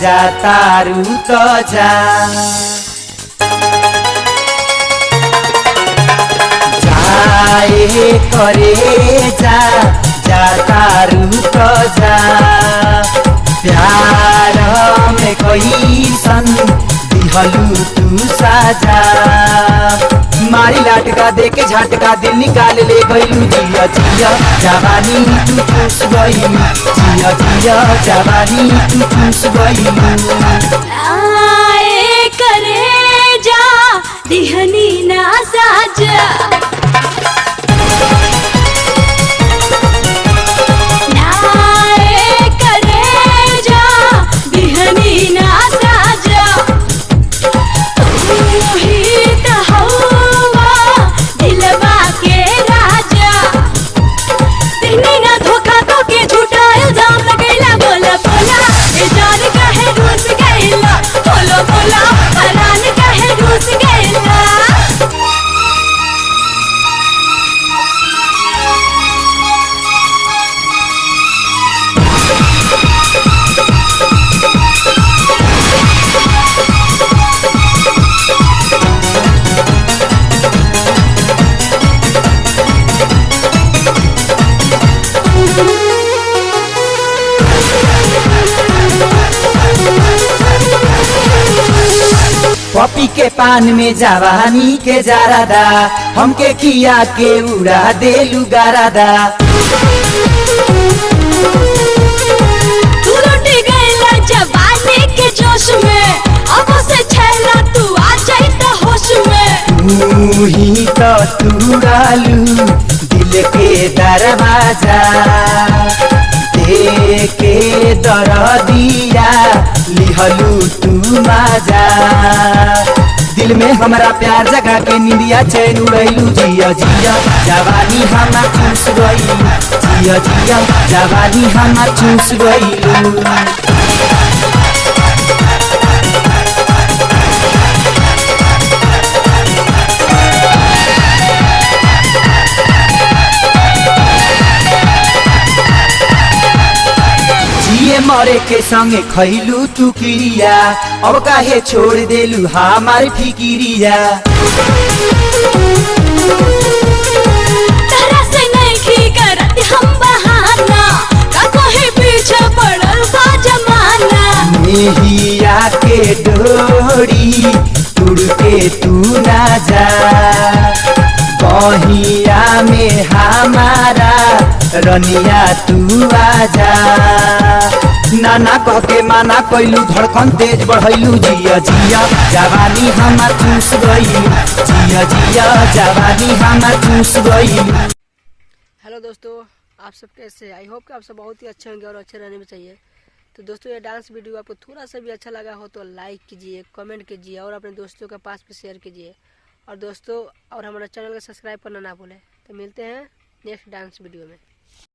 जा तारू तो जा जाए करे जा जा तारू तो जा प्यार में कोई सन दिहलू तू साजा मारी लाटका देके झटका दिल निकाल ले गईलू जिया जिया जवानी तू चूस गईलू जिया जिया जवानी तू चूस गईलू आए करे जा दिहनी ना साजा पपी के पान में जवानी के जारादा हमके किया के उड़ा देलू गारादा तू लुट गईला जवानी के जोश में अब से छैला तू आ जाई त होश में तू ही तो तुड़ालू दिल के दरवाजा देके दरदिया लिहलू तू माजा दिल में हमारा प्यार जगा के निंदिया चैन उड़ैलू जिया जिया जवानी हमा चूस गईलू जिया जिया जवानी हमा चूस गईलू मरे के संगे खैलू तू किरिया अब काहे छोड़ देलू हमार फिकिरिया तरह से नहीं करत हम बहाना का कोई पीछे पड़ल बा जमाना मेहिया के डोरी तुड़ के तू ना जा बहिया में हमारा रनिया तू आजा नाना कह के माना कैलू धड़कन तेज बढ़ैलू जिया जिया जवानी हमार चूस गईलू जिया जिया जवानी हमार चूस गईलू। हेलो दोस्तों, आप सब कैसे? आई होप कि आप सब बहुत ही अच्छे होंगे और अच्छे रहने में चाहिए। तो दोस्तों, ये डांस वीडियो आपको थोड़ा सा भी अच्छा लगा हो तो लाइक कीजिए, कमेंट कीजिए और अपने दोस्तों के पास भी शेयर कीजिए। और दोस्तों, और हमारा चैनल को सब्सक्राइब करना ना भूलें। तो मिलते हैं नेक्स्ट डांस वीडियो में।